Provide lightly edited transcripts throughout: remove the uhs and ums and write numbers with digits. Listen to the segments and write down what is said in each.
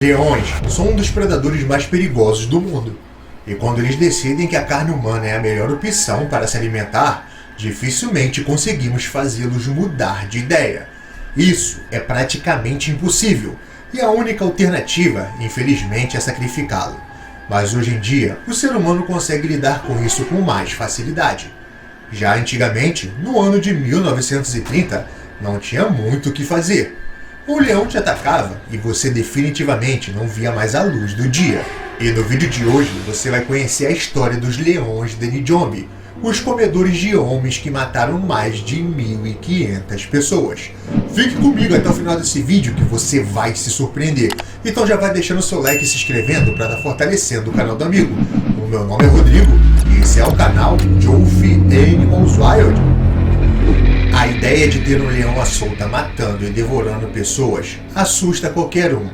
Leões são um dos predadores mais perigosos do mundo, e quando eles decidem que a carne humana é a melhor opção para se alimentar, dificilmente conseguimos fazê-los mudar de ideia. Isso é praticamente impossível, e a única alternativa, infelizmente, é sacrificá-lo. Mas hoje em dia, o ser humano consegue lidar com isso com mais facilidade. Já antigamente, no ano de 1930, não tinha muito o que fazer. O leão te atacava e você definitivamente não via mais a luz do dia. E no vídeo de hoje você vai conhecer a história dos leões de Njombe, os comedores de homens que mataram mais de 1.500 pessoas. Fique comigo até o final desse vídeo que você vai se surpreender. Então já vai deixando o seu like e se inscrevendo para estar fortalecendo o canal do amigo. O meu nome é Rodrigo e esse é o canal Jofi Animals Wild. A ideia de ter um leão à solta matando e devorando pessoas assusta qualquer um,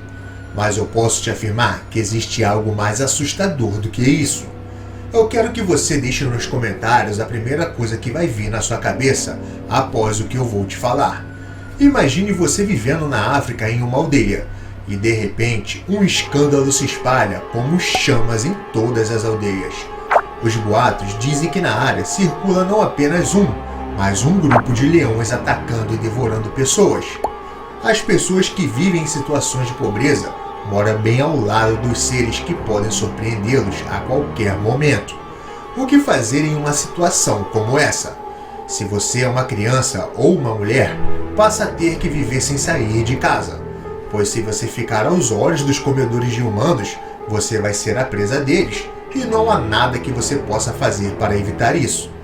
mas eu posso te afirmar que existe algo mais assustador do que isso. Eu quero que você deixe nos comentários a primeira coisa que vai vir na sua cabeça após o que eu vou te falar. Imagine você vivendo na África em uma aldeia, e de repente um escândalo se espalha como chamas em todas as aldeias. Os boatos dizem que na área circula não apenas mas um grupo de leões atacando e devorando pessoas. As pessoas que vivem em situações de pobreza moram bem ao lado dos seres que podem surpreendê-los a qualquer momento. O que fazer em uma situação como essa? Se você é uma criança ou uma mulher, passa a ter que viver sem sair de casa, pois se você ficar aos olhos dos comedores de humanos, você vai ser a presa deles, e não há nada que você possa fazer para evitar isso.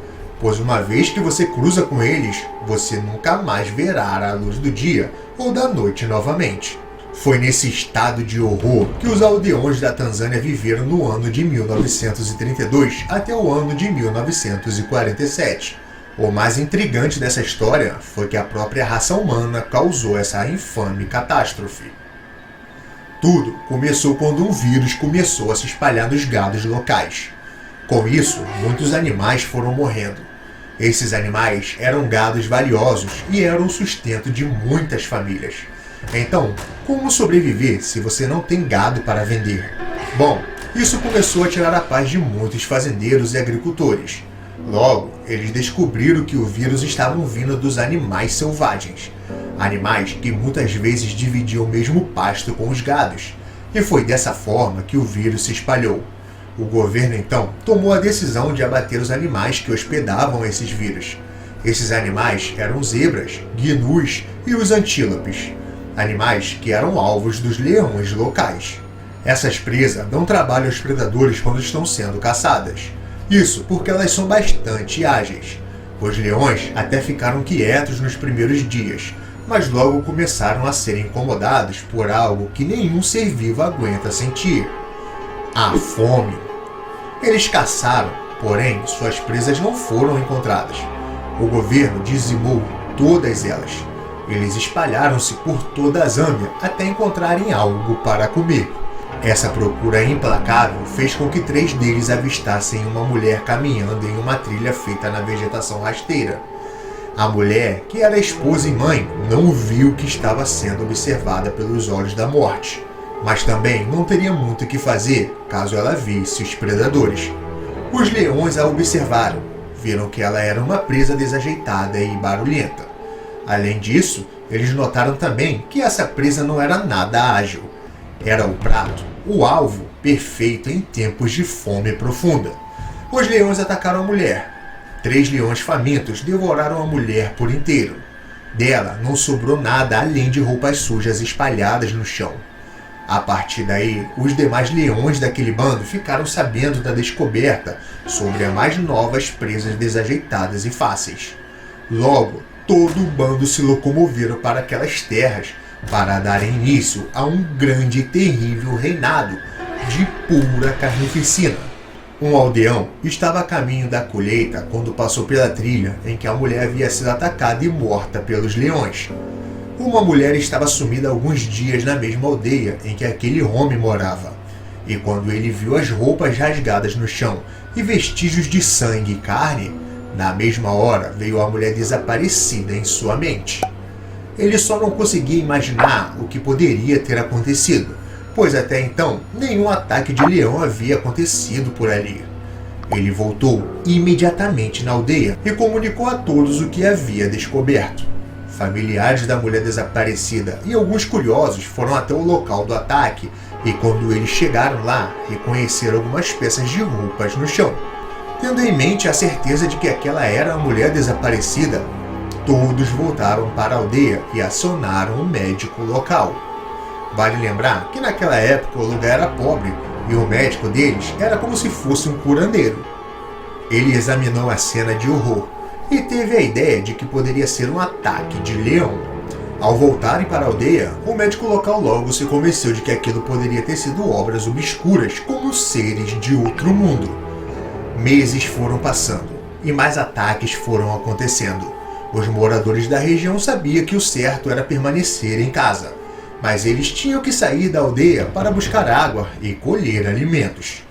Pois uma vez que você cruza com eles, você nunca mais verá a luz do dia ou da noite novamente. Foi nesse estado de horror que os aldeões da Tanzânia viveram no ano de 1932 até o ano de 1947. O mais intrigante dessa história foi que a própria raça humana causou essa infame catástrofe. Tudo começou quando um vírus começou a se espalhar nos gados locais. Com isso, muitos animais foram morrendo. Esses animais eram gados valiosos e eram o sustento de muitas famílias. Então, como sobreviver se você não tem gado para vender? Bom, isso começou a tirar a paz de muitos fazendeiros e agricultores. Logo, eles descobriram que o vírus estava vindo dos animais selvagens. Animais que muitas vezes dividiam o mesmo pasto com os gados. E foi dessa forma que o vírus se espalhou. O governo, então, tomou a decisão de abater os animais que hospedavam esses vírus. Esses animais eram zebras, gnus e os antílopes, animais que eram alvos dos leões locais. Essas presas dão trabalho aos predadores quando estão sendo caçadas. Isso porque elas são bastante ágeis. Os leões até ficaram quietos nos primeiros dias, mas logo começaram a ser incomodados por algo que nenhum ser vivo aguenta sentir: a fome. Eles caçaram, porém suas presas não foram encontradas. O governo dizimou todas elas. Eles espalharam-se por toda a Zâmbia até encontrarem algo para comer. Essa procura implacável fez com que 3 deles avistassem uma mulher caminhando em uma trilha feita na vegetação rasteira. A mulher, que era esposa e mãe, não viu que estava sendo observada pelos olhos da morte. Mas também não teria muito o que fazer caso ela visse os predadores. Os leões a observaram, viram que ela era uma presa desajeitada e barulhenta. Além disso, eles notaram também que essa presa não era nada ágil. Era o prato, o alvo perfeito em tempos de fome profunda. Os leões atacaram a mulher. 3 leões famintos devoraram a mulher por inteiro. Dela não sobrou nada além de roupas sujas espalhadas no chão. A partir daí, os demais leões daquele bando ficaram sabendo da descoberta sobre as mais novas presas desajeitadas e fáceis. Logo, todo o bando se locomoveram para aquelas terras para dar início a um grande e terrível reinado de pura carnificina. Um aldeão estava a caminho da colheita quando passou pela trilha em que a mulher havia sido atacada e morta pelos leões. Uma mulher estava sumida há alguns dias na mesma aldeia em que aquele homem morava. E quando ele viu as roupas rasgadas no chão e vestígios de sangue e carne, na mesma hora veio a mulher desaparecida em sua mente. Ele só não conseguia imaginar o que poderia ter acontecido, pois até então nenhum ataque de leão havia acontecido por ali. Ele voltou imediatamente na aldeia e comunicou a todos o que havia descoberto. Familiares da mulher desaparecida e alguns curiosos foram até o local do ataque e, quando eles chegaram lá, reconheceram algumas peças de roupas no chão. Tendo em mente a certeza de que aquela era a mulher desaparecida, todos voltaram para a aldeia e acionaram o médico local. Vale lembrar que naquela época o lugar era pobre e o médico deles era como se fosse um curandeiro. Ele examinou a cena de horror e teve a ideia de que poderia ser um ataque de leão. Ao voltarem para a aldeia, o médico local logo se convenceu de que aquilo poderia ter sido obras obscuras como seres de outro mundo. Meses foram passando e mais ataques foram acontecendo. Os moradores da região sabiam que o certo era permanecer em casa, mas eles tinham que sair da aldeia para buscar água e colher alimentos.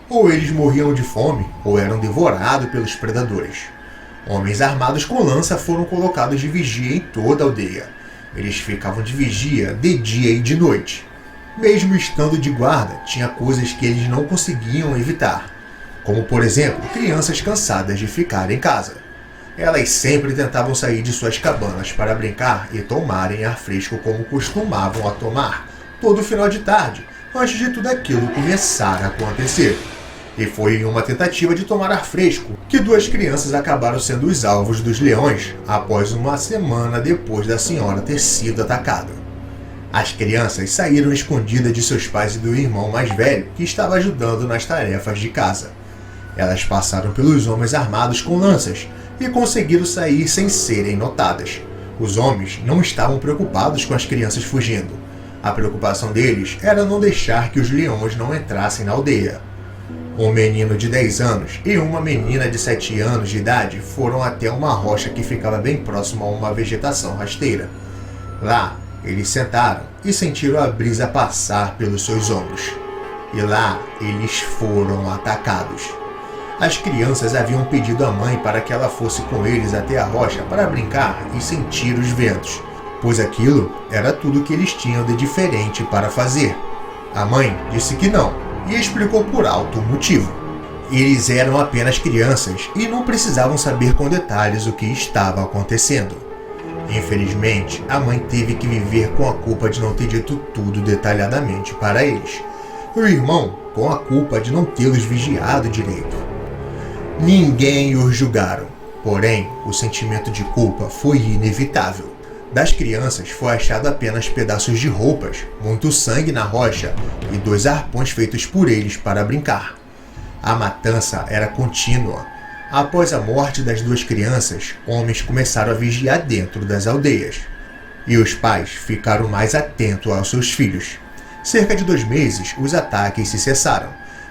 Ou eles morriam de fome ou eram devorados pelos predadores. Homens armados com lança foram colocados de vigia em toda a aldeia. Eles ficavam de vigia de dia e de noite. Mesmo estando de guarda, tinha coisas que eles não conseguiam evitar, como por exemplo, crianças cansadas de ficar em casa. Elas sempre tentavam sair de suas cabanas para brincar e tomarem ar fresco como costumavam a tomar todo final de tarde, antes de tudo aquilo começar a acontecer. E foi em uma tentativa de tomar ar fresco que duas crianças acabaram sendo os alvos dos leões após uma semana depois da senhora ter sido atacada. As crianças saíram escondidas de seus pais e do irmão mais velho que estava ajudando nas tarefas de casa. Elas passaram pelos homens armados com lanças e conseguiram sair sem serem notadas. Os homens não estavam preocupados com as crianças fugindo. A preocupação deles era não deixar que os leões não entrassem na aldeia. Um menino de 10 anos e uma menina de 7 anos de idade foram até uma rocha que ficava bem próximo a uma vegetação rasteira. Lá, eles sentaram e sentiram a brisa passar pelos seus ombros. E lá, eles foram atacados. As crianças haviam pedido à mãe para que ela fosse com eles até a rocha para brincar e sentir os ventos, pois aquilo era tudo que eles tinham de diferente para fazer. A mãe disse que não e explicou por alto o motivo. Eles eram apenas crianças e não precisavam saber com detalhes o que estava acontecendo. Infelizmente, a mãe teve que viver com a culpa de não ter dito tudo detalhadamente para eles. E o irmão com a culpa de não tê-los vigiado direito. Ninguém os julgaram, porém, o sentimento de culpa foi inevitável. Das crianças foi achado apenas pedaços de roupas, muito sangue na rocha e 2 arpões feitos por eles para brincar. A matança era contínua. Após a morte das 2 crianças, homens começaram a vigiar dentro das aldeias. E os pais ficaram mais atentos aos seus filhos. Cerca de 2 meses, os ataques se cessaram,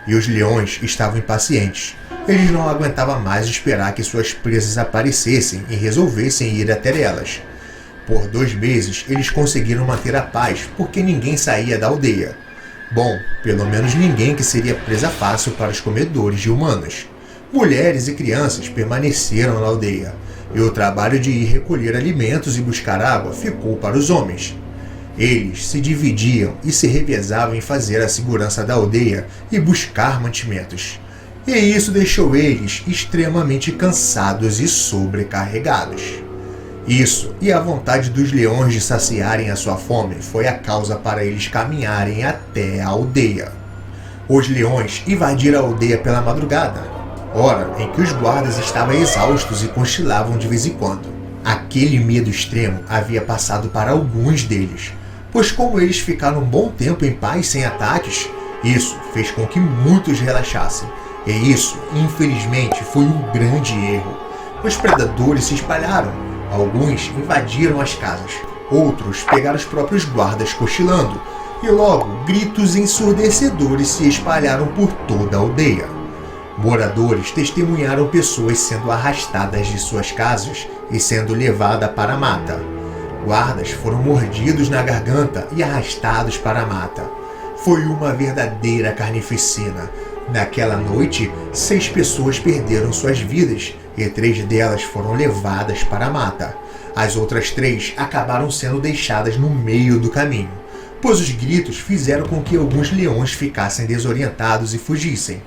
e os leões estavam impacientes. Eles não aguentavam mais esperar que suas presas aparecessem e resolvessem ir até elas. Por 2 meses, eles conseguiram manter a paz, porque ninguém saía da aldeia. Bom, pelo menos ninguém que seria presa fácil para os comedores de humanos. Mulheres e crianças permaneceram na aldeia, e o trabalho de ir recolher alimentos e buscar água ficou para os homens. Eles se dividiam e se revezavam em fazer a segurança da aldeia e buscar mantimentos. E isso deixou eles extremamente cansados e sobrecarregados. Isso e a vontade dos leões de saciarem a sua fome foi a causa para eles caminharem até a aldeia. Os leões invadiram a aldeia pela madrugada, hora em que os guardas estavam exaustos e cochilavam de vez em quando. Aquele medo extremo havia passado para alguns deles, pois como eles ficaram um bom tempo em paz sem ataques, isso fez com que muitos relaxassem. E isso, infelizmente, foi um grande erro. Os predadores se espalharam. Alguns invadiram as casas. Outros pegaram os próprios guardas cochilando. E logo, gritos ensurdecedores se espalharam por toda a aldeia. Moradores testemunharam pessoas sendo arrastadas de suas casas e sendo levadas para a mata. Guardas foram mordidos na garganta e arrastados para a mata. Foi uma verdadeira carnificina. Naquela noite, 6 pessoas perderam suas vidas e 3 delas foram levadas para a mata. As outras 3 acabaram sendo deixadas no meio do caminho, pois os gritos fizeram com que alguns leões ficassem desorientados e fugissem.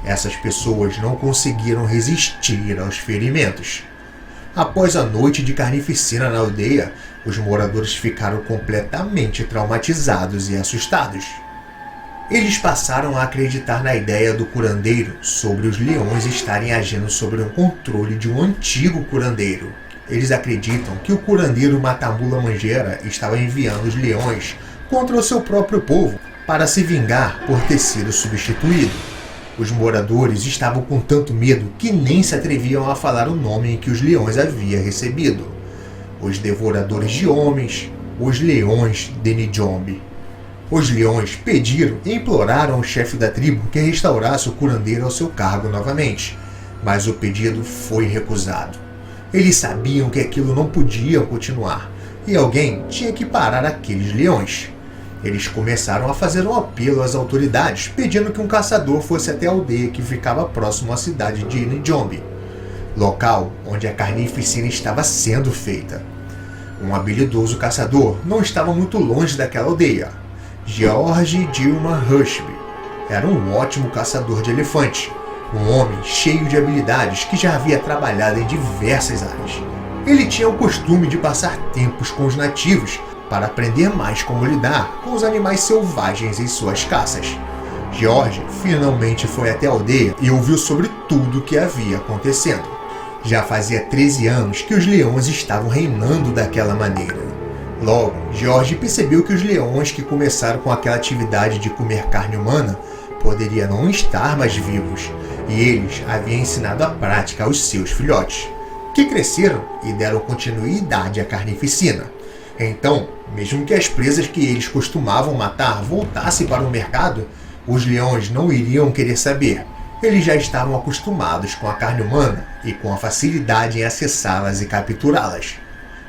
Essas pessoas não conseguiram resistir aos ferimentos. Após a noite de carnificina na aldeia, os moradores ficaram completamente traumatizados e assustados. Eles passaram a acreditar na ideia do curandeiro sobre os leões estarem agindo sob o controle de um antigo curandeiro. Eles acreditam que o curandeiro Matamula Manjera estava enviando os leões contra o seu próprio povo para se vingar por ter sido substituído. Os moradores estavam com tanto medo que nem se atreviam a falar o nome em que os leões haviam recebido. Os devoradores de homens, os leões de Nijombe. Os leões pediram e imploraram ao chefe da tribo que restaurasse o curandeiro ao seu cargo novamente, mas o pedido foi recusado. Eles sabiam que aquilo não podia continuar e alguém tinha que parar aqueles leões. Eles começaram a fazer um apelo às autoridades, pedindo que um caçador fosse até a aldeia que ficava próximo à cidade de Nijombe, local onde a carnificina estava sendo feita. Um habilidoso caçador não estava muito longe daquela aldeia. George Dilma Rushby era um ótimo caçador de elefante, um homem cheio de habilidades que já havia trabalhado em diversas áreas. Ele tinha o costume de passar tempos com os nativos para aprender mais como lidar com os animais selvagens em suas caças. George finalmente foi até a aldeia e ouviu sobre tudo o que havia acontecendo. Já fazia 13 anos que os leões estavam reinando daquela maneira. Logo, George percebeu que os leões que começaram com aquela atividade de comer carne humana poderiam não estar mais vivos, e eles haviam ensinado a prática aos seus filhotes, que cresceram e deram continuidade à carnificina. Então, mesmo que as presas que eles costumavam matar voltassem para o mercado, os leões não iriam querer saber. Eles já estavam acostumados com a carne humana e com a facilidade em acessá-las e capturá-las.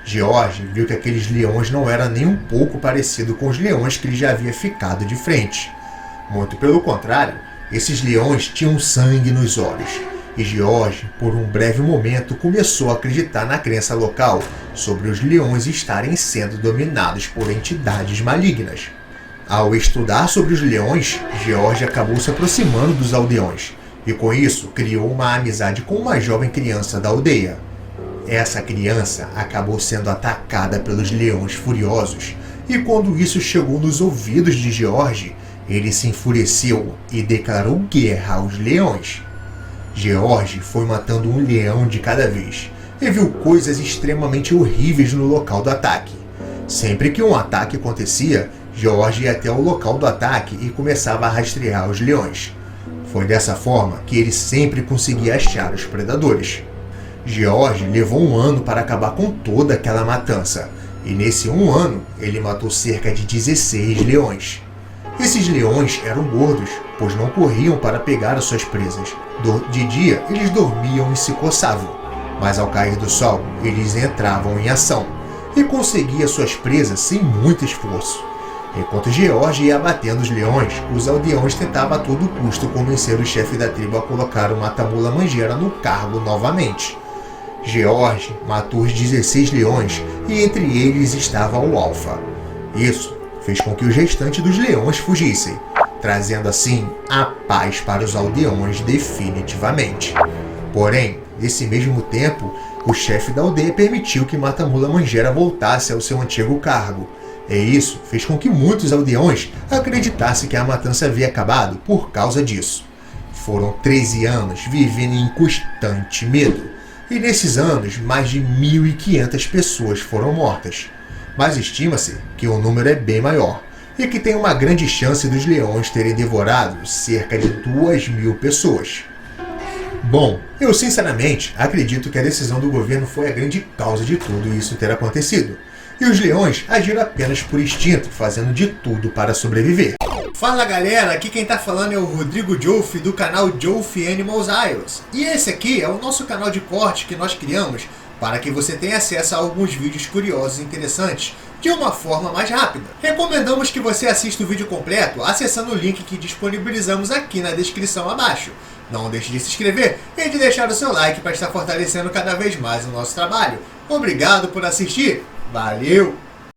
George viu que aqueles leões não eram nem um pouco parecidos com os leões que ele já havia ficado de frente. Muito pelo contrário, esses leões tinham sangue nos olhos. E George, por um breve momento, começou a acreditar na crença local sobre os leões estarem sendo dominados por entidades malignas. Ao estudar sobre os leões, George acabou se aproximando dos aldeões e, com isso, criou uma amizade com uma jovem criança da aldeia. Essa criança acabou sendo atacada pelos leões furiosos e, quando isso chegou nos ouvidos de George, ele se enfureceu e declarou guerra aos leões. George foi matando um leão de cada vez e viu coisas extremamente horríveis no local do ataque. Sempre que um ataque acontecia, George ia até o local do ataque e começava a rastrear os leões. Foi dessa forma que ele sempre conseguia achar os predadores. George levou 1 ano para acabar com toda aquela matança, e nesse 1 ano ele matou cerca de 16 leões. Esses leões eram gordos, pois não corriam para pegar as suas presas. De dia, eles dormiam e se coçavam, mas ao cair do sol, eles entravam em ação e conseguiam suas presas sem muito esforço. Enquanto George ia abatendo os leões, os aldeões tentavam a todo custo convencer o chefe da tribo a colocar o Matamula Manjera no cargo novamente. George matou os 16 leões e entre eles estava o Alfa. Isso fez com que os restantes dos leões fugissem, trazendo assim a paz para os aldeões definitivamente. Porém, nesse mesmo tempo, o chefe da aldeia permitiu que Matamula Manjera voltasse ao seu antigo cargo. E isso fez com que muitos aldeões acreditassem que a matança havia acabado por causa disso. Foram 13 anos vivendo em constante medo, e nesses anos mais de 1.500 pessoas foram mortas. Mas estima-se que o número é bem maior, e que tem uma grande chance dos leões terem devorado cerca de 2.000 pessoas. Bom, eu sinceramente acredito que a decisão do governo foi a grande causa de tudo isso ter acontecido. E os leões agiram apenas por instinto, fazendo de tudo para sobreviver. Fala galera, aqui quem tá falando é o Rodrigo Joffe do canal Joffe Animals Isles. E esse aqui é o nosso canal de corte que nós criamos para que você tenha acesso a alguns vídeos curiosos e interessantes de uma forma mais rápida. Recomendamos que você assista o vídeo completo acessando o link que disponibilizamos aqui na descrição abaixo. Não deixe de se inscrever e de deixar o seu like para estar fortalecendo cada vez mais o nosso trabalho. Obrigado por assistir, valeu!